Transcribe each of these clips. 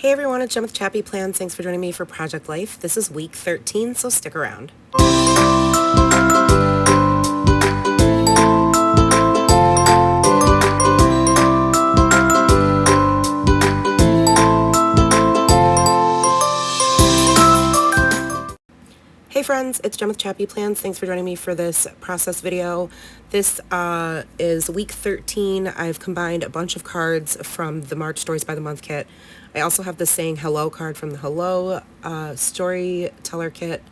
Hey everyone, it's Jen with ChappyPlans. Thanks for joining me for Project Life. This is week 13, so stick around. Hey friends, it's Jen with ChappyPlans. Thanks for joining me for this process video. This is week 13. I've combined a bunch of cards from the March Stories by the Month kit. I also have the Saying Hello card from the Hello Storyteller kit,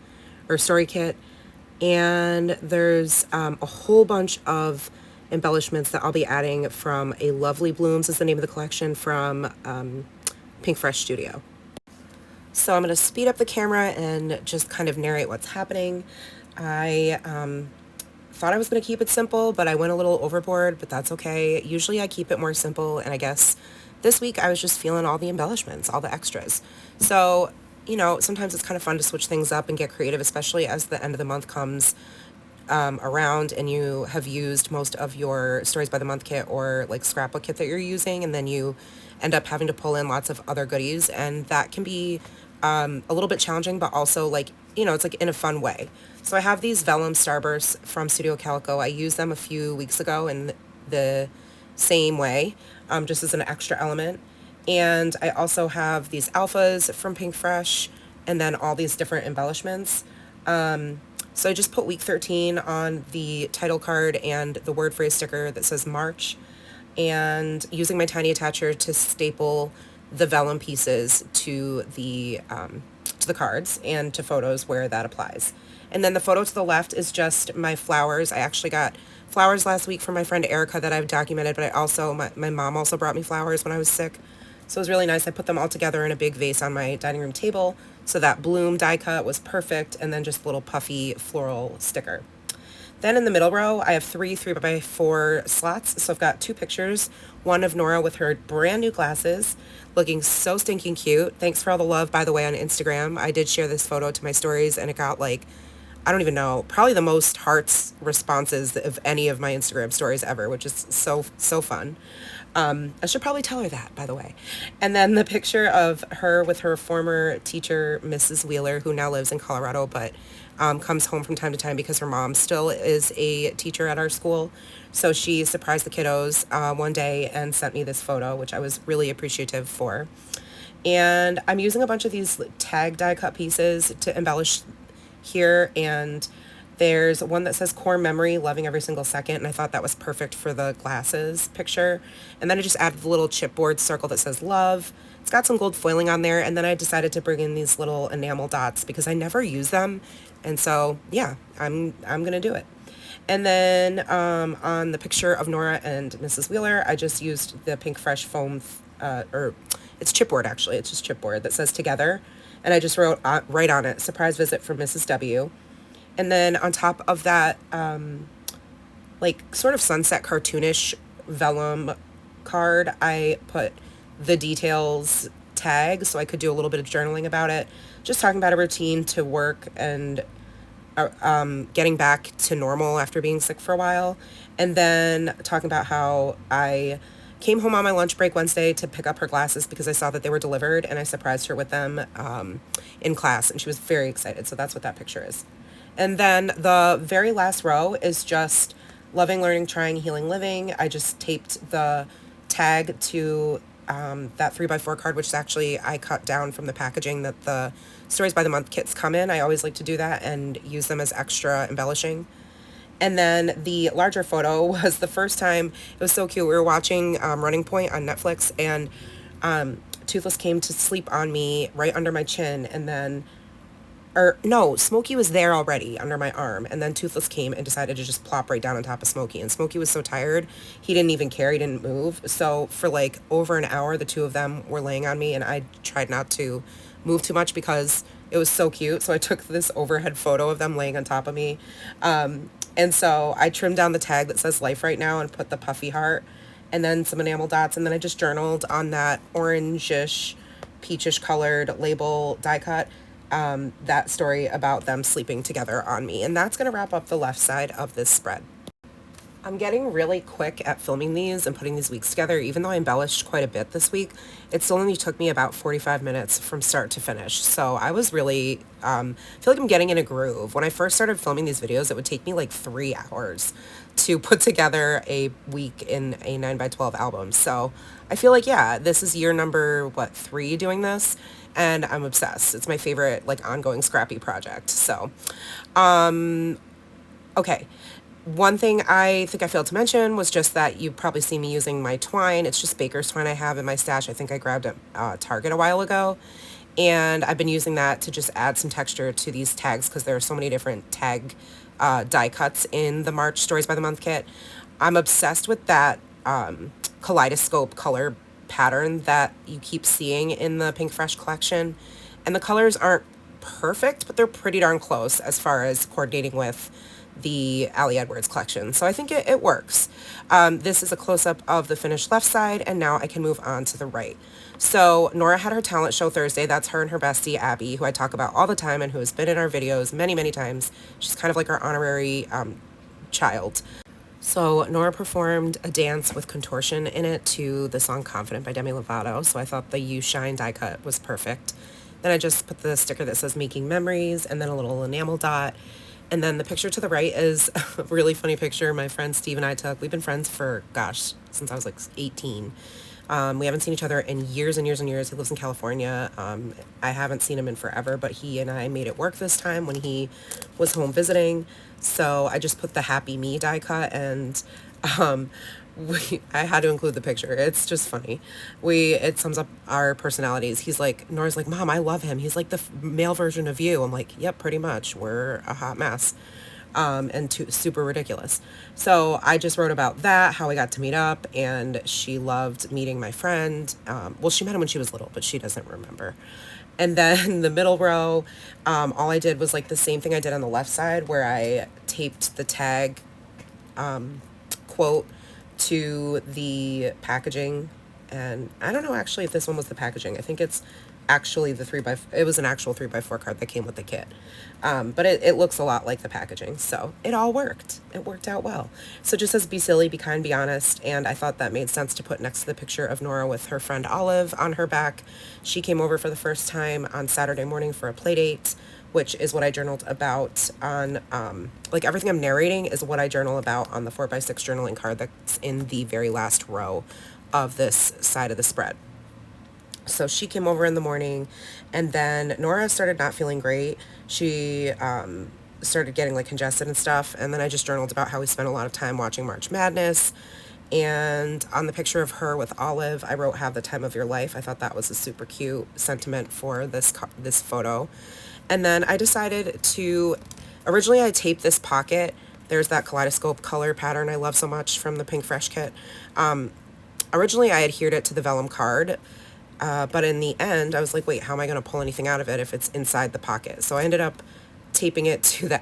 or Story kit. And there's a whole bunch of embellishments that I'll be adding from A Lovely Blooms is the name of the collection from Pink Fresh Studio. So I'm going to speed up the camera and just kind of narrate what's happening. I thought I was going to keep it simple, but I went a little overboard, but that's okay. Usually I keep it more simple, and I guess this week I was just feeling all the embellishments, all the extras. So, you know, sometimes it's kind of fun to switch things up and get creative, especially as the end of the month comes around and you have used most of your Stories by the Month kit or like scrapbook kit that you're using, and then you end up having to pull in lots of other goodies, and that can be a little bit challenging, but also like, you know, it's like in a fun way. So I have these vellum starbursts from Studio Calico. I used them a few weeks ago in the same way, just as an extra element. And I also have these alphas from Pink Fresh, and then all these different embellishments. So I just put week 13 on the title card and the word phrase sticker that says March, and using my tiny attacher to staple the vellum pieces to the cards and to photos where that applies. And then the photo to the left is just my flowers. I actually got flowers last week from my friend Erica that I've documented, but I also, my mom also brought me flowers when I was sick. So it was really nice. I put them all together in a big vase on my dining room table. So that bloom die cut was perfect, and then just a little puffy floral sticker. Then in the middle row, I have three 3x4 slots. So I've got two pictures, one of Nora with her brand new glasses, looking so stinking cute. Thanks for all the love, by the way, on Instagram. I did share this photo to my stories, and it got like, I don't even know, probably the most hearts responses of any of my Instagram stories ever, which is so fun. I should probably tell her that, by the way. And then the picture of her with her former teacher, Mrs. Wheeler, who now lives in Colorado, but comes home from time to time because her mom still is a teacher at our school. So she surprised the kiddos one day and sent me this photo, which I was really appreciative for. And I'm using a bunch of these tag die cut pieces to embellish here, and there's one that says core memory, loving every single second, and I thought that was perfect for the glasses picture. And then I just added the little chipboard circle that says love. It's got some gold foiling on there, and then I decided to bring in these little enamel dots because I never use them, and so yeah, I'm gonna do it. And then on the picture of Nora and Mrs. Wheeler, I just used the Pink Fresh foam, or it's chipboard actually, it's just chipboard that says together, and I just wrote right on it, surprise visit from Mrs. W. And then on top of that, like sort of sunset cartoonish vellum card, I put the details tag so I could do a little bit of journaling about it, just talking about a routine to work and getting back to normal after being sick for a while. And then talking about how I came home on my lunch break Wednesday to pick up her glasses because I saw that they were delivered, and I surprised her with them in class, and she was very excited. So that's what that picture is. And then the very last row is just loving, learning, trying, healing, living. I just taped the tag to that 3x4 card, which is actually I cut down from the packaging that the Stories by the Month kits come in. I always like to do that and use them as extra embellishing. And then the larger photo was the first time, it was so cute. We were watching Running Point on Netflix, and Toothless came to sleep on me right under my chin, and then no, Smokey was there already under my arm, and then Toothless came and decided to just plop right down on top of Smokey, and Smokey was so tired, he didn't even care, he didn't move. So for like over an hour, the two of them were laying on me, and I tried not to move too much because it was so cute. So I took this overhead photo of them laying on top of me. And so I trimmed down the tag that says life right now and put the puffy heart and then some enamel dots, and then I just journaled on that orangish, peachish colored label die cut, that story about them sleeping together on me. And that's going to wrap up the left side of this spread. I'm getting really quick at filming these and putting these weeks together. Even though I embellished quite a bit this week, it still only took me about 45 minutes from start to finish. So I was really, feel like I'm getting in a groove. When I first started filming these videos, it would take me like 3 hours to put together a week in a 9x12 album. So I feel like, yeah, this is year number, 3 doing this, and I'm obsessed. It's my favorite, like, ongoing scrappy project. So, okay. One thing I think I failed to mention was just that you've probably seen me using my twine. It's just baker's twine I have in my stash. I think I grabbed it at Target a while ago. And I've been using that to just add some texture to these tags because there are so many different tag die cuts in the March Stories by the Month kit. I'm obsessed with that kaleidoscope color pattern that you keep seeing in the Pink Fresh collection. And the colors aren't perfect, but they're pretty darn close as far as coordinating with the Ali Edwards collection. So I think it works. This is a close-up of the finished left side, and now I can move on to the right. So Nora had her talent show Thursday. That's her and her bestie, Abby, who I talk about all the time and who has been in our videos many, many times. She's kind of like our honorary child. So Nora performed a dance with contortion in it to the song Confident by Demi Lovato. So I thought the You Shine die cut was perfect. Then I just put the sticker that says Making Memories and then a little enamel dot. And then the picture to the right is a really funny picture my friend Steve and I took. We've been friends for, gosh, since I was like 18. We haven't seen each other in years and years and years. He lives in California. I haven't seen him in forever, but he and I made it work this time when he was home visiting. So I just put the Happy Me die cut, and I had to include the picture. It's just funny. It sums up our personalities. He's like, Nora's like, Mom, I love him. He's like the male version of you. I'm like, yep, pretty much. We're a hot mess. And super ridiculous. So I just wrote about that, how we got to meet up, and she loved meeting my friend. Well, she met him when she was little, but she doesn't remember. And then the middle row, all I did was like the same thing I did on the left side, where I taped the tag quote to the packaging. And I don't know actually if this one was the packaging. I think it's actually it was an actual 3x4 card that came with the kit. But it looks a lot like the packaging. So it all worked. It worked out well. So it just says be silly, be kind, be honest. And I thought that made sense to put next to the picture of Nora with her friend Olive on her back. She came over for the first time on Saturday morning for a play date, which is what I journaled about on, like everything I'm narrating is what I journal about on the 4x6 journaling card that's in the very last row of this side of the spread. So she came over in the morning, and then Nora started not feeling great. She started getting like congested and stuff, and then I just journaled about how we spent a lot of time watching March Madness. And on the picture of her with Olive, I wrote "Have the time of your life." I thought that was a super cute sentiment for this photo. And then I decided to, originally I taped this pocket. There's that kaleidoscope color pattern I love so much from the Pink Fresh kit. Originally I adhered it to the vellum card, but in the end I was like, wait, how am I going to pull anything out of it if it's inside the pocket? So I ended up taping it to the,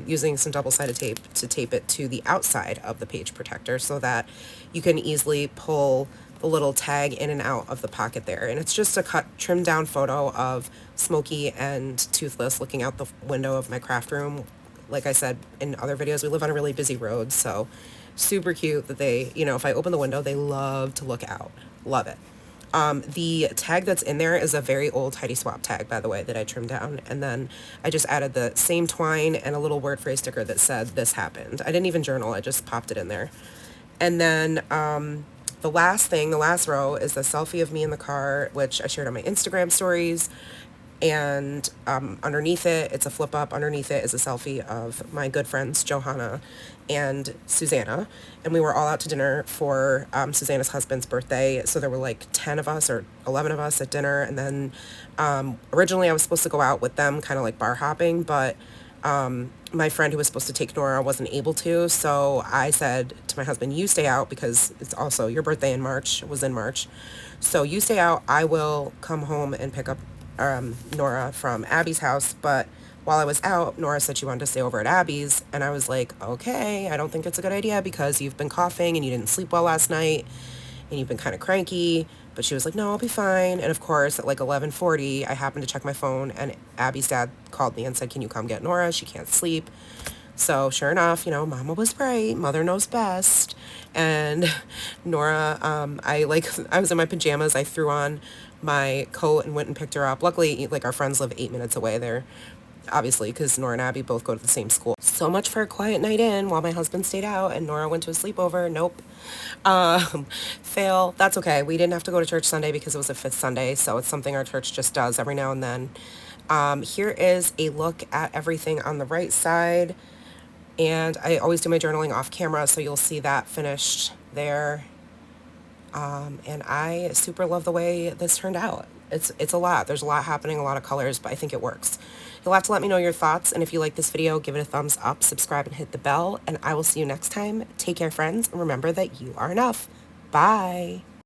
using some double-sided tape to tape it to the outside of the page protector so that you can easily pull the little tag in and out of the pocket there. And it's just a trimmed down photo of Smokey and Toothless looking out the window of my craft room. Like I said in other videos, we live on a really busy road, so super cute that they, if I open the window, they love to look out. Love it. The tag that's in there is a very old Heidi Swap tag, by the way, that I trimmed down. And then I just added the same twine and a little word phrase sticker that said, "This happened." I didn't even journal, I just popped it in there. And then the last row is the selfie of me in the car, which I shared on my Instagram stories. And underneath it, it's a flip up. Underneath it is a selfie of my good friends Johanna and Susanna, and we were all out to dinner for Susanna's husband's birthday. So there were like 10 of us or 11 of us at dinner, and then originally I was supposed to go out with them, kind of like bar hopping, but my friend who was supposed to take Nora wasn't able to, so I said to my husband, you stay out because it's also your birthday in March, was in March, so you stay out, I will come home and pick up Nora from Abby's house. But while I was out, Nora said she wanted to stay over at Abby's, and I was like, okay, I don't think it's a good idea because you've been coughing and you didn't sleep well last night and you've been kind of cranky. But she was like, no, I'll be fine. And of course, at like 11:40, I happened to check my phone, and Abby's dad called me and said, can you come get Nora? She can't sleep. So sure enough, you know, Mama was right. Mother knows best. And Nora, I was in my pajamas. I threw on my coat and went and picked her up. Luckily, like, our friends live 8 minutes away. They're obviously, because Nora and Abby both go to the same school. So much for a quiet night in while my husband stayed out and Nora went to a sleepover. Nope. Fail. That's okay. We didn't have to go to church Sunday because it was a fifth Sunday, so it's something our church just does every now and then. Here is a look at everything on the right side. And I always do my journaling off camera, so you'll see that finished there. And I super love the way this turned out. It's a lot. There's a lot happening, a lot of colors, but I think it works. You'll have to let me know your thoughts, and if you like this video, give it a thumbs up, subscribe, and hit the bell, and I will see you next time. Take care, friends, and remember that you are enough. Bye.